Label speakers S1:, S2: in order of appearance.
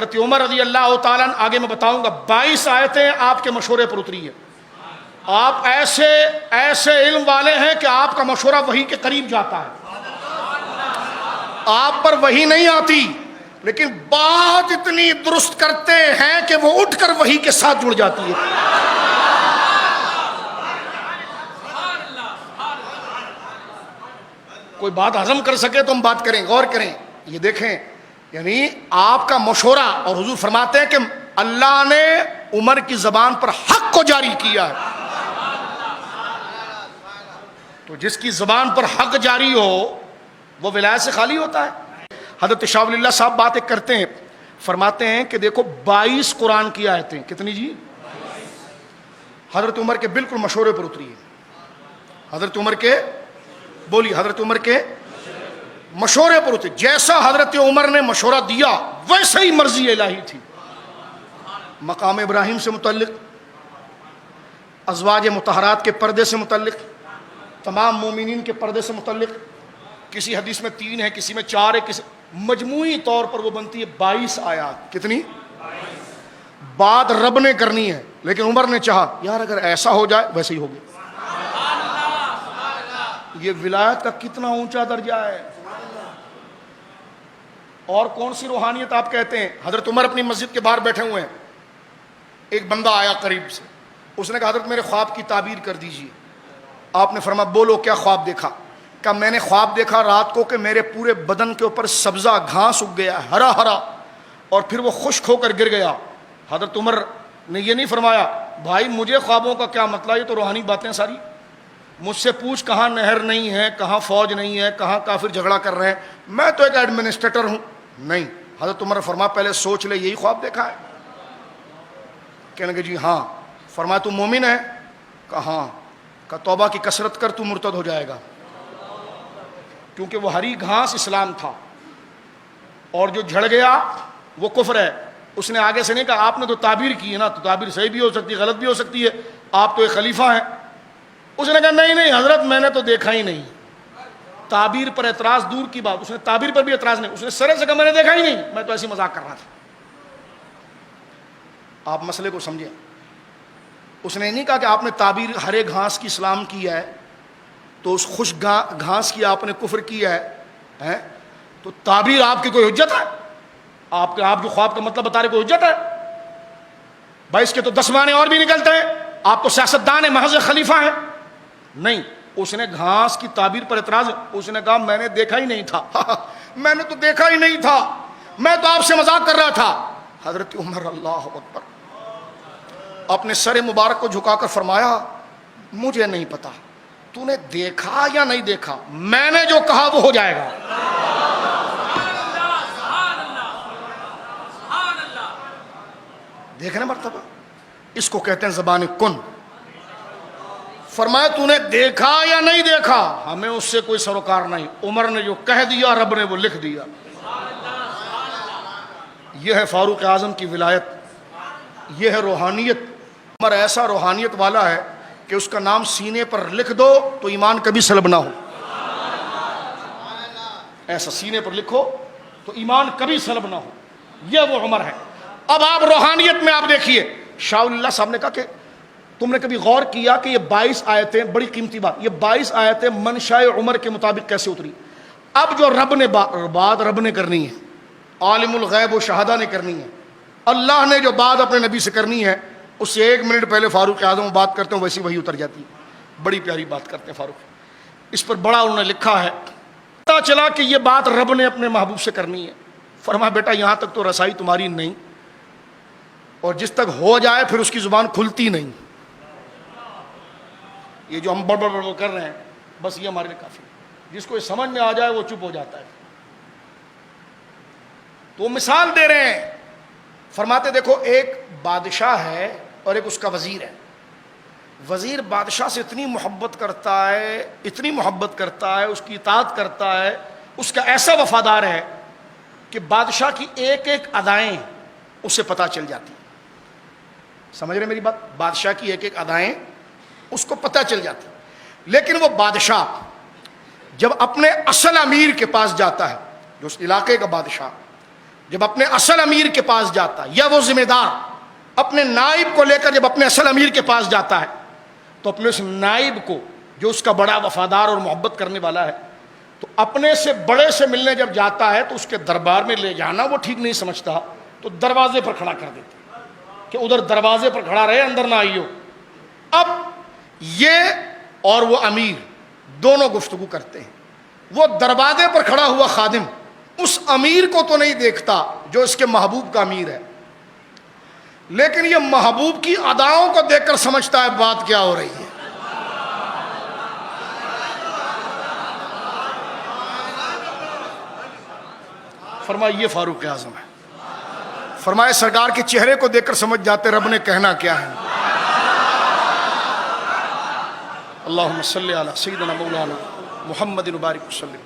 S1: حضرت عمر رضی اللہ تعالیٰ عنہ، آگے میں بتاؤں گا، 22 آیتیں آپ کے مشورے پر اتری ہیں. آپ ایسے علم والے ہیں کہ آپ کا مشورہ وحی کے قریب جاتا ہے. آپ پر وحی نہیں آتی لیکن بات اتنی درست کرتے ہیں کہ وہ اٹھ کر وحی کے ساتھ جڑ جاتی ہے. کوئی بات ہضم کر سکے تو ہم بات کریں، غور کریں. یہ دیکھیں، یعنی آپ کا مشورہ، اور حضور فرماتے ہیں کہ اللہ نے عمر کی زبان پر حق کو جاری کیا ہے. تو جس کی زبان پر حق جاری ہو وہ ولایت سے خالی ہوتا ہے. حضرت شاہ ولی اللہ صاحب بات ایک کرتے ہیں، فرماتے ہیں کہ دیکھو 22 قرآن کی آیتیں، کتنی جی؟ حضرت عمر کے بالکل مشورے پر اتری ہے. حضرت عمر کے، بولی، حضرت عمر کے مشورے پر اتری. جیسا حضرت عمر نے مشورہ دیا ویسا ہی مرضی الہی تھی. مقام ابراہیم سے متعلق، ازواج مطہرات کے پردے سے متعلق، تمام مومنین کے پردے سے متعلق، کسی حدیث میں 3 ہے، کسی میں 4 ہے، کسی مجموعی طور پر وہ بنتی ہے 22 آیات. کتنی؟ بات رب نے کرنی ہے لیکن عمر نے چاہا یار اگر ایسا ہو جائے ویسے ہی ہوگی. یہ ولایت کا کتنا اونچا درجہ ہے. اور کون سی روحانیت آپ کہتے ہیں؟ حضرت عمر اپنی مسجد کے باہر بیٹھے ہوئے ہیں، ایک بندہ آیا قریب سے، اس نے کہا حضرت میرے خواب کی تعبیر کر دیجیے. آپ نے فرمایا بولو کیا خواب دیکھا؟ کہا میں نے خواب دیکھا رات کو کہ میرے پورے بدن کے اوپر سبزہ گھاس اگ گیا، ہرا ہرا، اور پھر وہ خشک ہو کر گر گیا. حضرت عمر نے یہ نہیں فرمایا بھائی مجھے خوابوں کا کیا مطلب، یہ تو روحانی باتیں ساری، مجھ سے پوچھ کہاں نہر نہیں ہے، کہاں فوج نہیں ہے، کہاں کافر جھگڑا کر رہے ہیں، میں تو ایک ایڈمنسٹریٹر ہوں. نہیں، حضرت عمر فرما پہلے سوچ لے یہی خواب دیکھا ہے؟ کہنے کہ جی ہاں. فرمایا تو مومن ہے؟ کہا ہاں. کہا توبہ کی کثرت کر تو مرتد ہو جائے گا. کیونکہ وہ ہری گھاس اسلام تھا اور جو جھڑ گیا وہ کفر ہے. اس نے آگے سے نہیں کہا آپ نے تو تعبیر کی ہے نا، تو تعبیر صحیح بھی ہو سکتی ہے غلط بھی ہو سکتی ہے، آپ تو ایک خلیفہ ہیں. اس نے کہا نہیں نہیں حضرت میں نے تو دیکھا ہی نہیں. تعبیر پر اعتراض دور کی بات، اس نے تعبیر پر بھی اعتراض نہیں، اس نے سرے سے کہا میں نے دیکھا ہی نہیں، میں تو ایسی مذاق کر رہا تھا. آپ مسئلے کو سمجھیں. اس نے نہیں کہا کہ آپ نے تعبیر ہرے گھاس کی اسلام کی ہے تو اس خوش گھاس کی آپ نے کفر کیا ہے، تو تعبیر آپ کی کوئی حجت ہے؟ آپ جو خواب کا مطلب بتا رہے کوئی حجت ہے؟ بھائی اس کے تو 10 معنی اور بھی نکلتے ہیں. آپ تو سیاستدان ہیں، محض خلیفہ ہیں. نہیں، اس نے گھاس کی تعبیر پر اعتراض، اس نے کہا میں نے دیکھا ہی نہیں تھا. میں نے تو دیکھا ہی نہیں تھا، میں تو آپ سے مذاق کر رہا تھا. حضرت عمر اللہ اکبر اپنے سر مبارک کو جھکا کر فرمایا مجھے نہیں پتا تو نے دیکھا یا نہیں دیکھا، میں نے جو کہا وہ ہو جائے گا. دیکھنے مرتبہ اس کو کہتے ہیں زبان کن. فرمایا تو نے دیکھا یا نہیں دیکھا، ہمیں اس سے کوئی سروکار نہیں، عمر نے جو کہہ دیا رب نے وہ لکھ دیا. یہ ہے فاروق اعظم کی ولایت، یہ ہے روحانیت. عمر ایسا روحانیت والا ہے کہ اس کا نام سینے پر لکھ دو تو ایمان کبھی سلب نہ ہو. ایسا سینے پر لکھو تو ایمان کبھی سلب نہ ہو. یہ وہ عمر ہے. اب آپ روحانیت میں آپ دیکھیے، شاہ ولی اللہ صاحب نے کہا کہ تم نے کبھی غور کیا کہ یہ 22 آیتیں، بڑی قیمتی بات، یہ 22 آیتیں منشاء عمر کے مطابق کیسے اتری؟ اب جو رب نے بات رب نے کرنی ہے، عالم الغیب و شہادہ نے کرنی ہے، اللہ نے جو بات اپنے نبی سے کرنی ہے، اس سے 1 منٹ پہلے فاروق اعظم بات کرتے ہیں ویسی وہی اتر جاتی ہے. بڑی پیاری بات کرتے ہیں فاروق. اس پر بڑا انہوں نے لکھا ہے، پتا چلا کہ یہ بات رب نے اپنے محبوب سے کرنی ہے. فرمایا بیٹا یہاں تک تو رسائی تمہاری نہیں، اور جس تک ہو جائے پھر اس کی زبان کھلتی نہیں. یہ جو ہم بڑ بڑ کر رہے ہیں بس یہ ہمارے لیے کافی. جس کو یہ سمجھ میں آ جائے وہ چپ ہو جاتا ہے. تو وہ مثال دے رہے ہیں، فرماتے دیکھو ایک بادشاہ ہے اور ایک اس کا وزیر ہے. وزیر بادشاہ سے اتنی محبت کرتا ہے، اتنی محبت کرتا ہے، اس کی اطاعت کرتا ہے، اس کا ایسا وفادار ہے کہ بادشاہ کی ایک ایک ادائیں اسے پتہ چل جاتی. سمجھ رہے میری بات؟ بادشاہ کی ایک ایک ادائیں اس کو پتہ چل جاتی. لیکن وہ بادشاہ جب اپنے اصل امیر کے پاس جاتا ہے، جو اس علاقے کا بادشاہ جب اپنے اصل امیر کے پاس جاتا ہے، یا وہ ذمہ دار اپنے نائب کو لے کر جب اپنے اصل امیر کے پاس جاتا ہے، تو اپنے اس نائب کو جو اس کا بڑا وفادار اور محبت کرنے والا ہے، تو اپنے سے بڑے سے ملنے جب جاتا ہے تو اس کے دربار میں لے جانا وہ ٹھیک نہیں سمجھتا، تو دروازے پر کھڑا کر دیتا کہ ادھر دروازے پر کھڑا رہے، اندر نہ آئیو۔ اب یہ اور وہ امیر دونوں گفتگو کرتے ہیں۔ وہ دروازے پر کھڑا ہوا خادم اس امیر کو تو نہیں دیکھتا جو اس کے محبوب کا امیر ہے، لیکن یہ محبوب کی اداؤں کو دیکھ کر سمجھتا ہے بات کیا ہو رہی ہے۔ فرمایا یہ فاروق اعظم ہے۔ فرمایا سرکار کے چہرے کو دیکھ کر سمجھ جاتے رب نے کہنا کیا ہے۔ اللہم صلی علی سیدنا مولانا محمد مبارک وسلم۔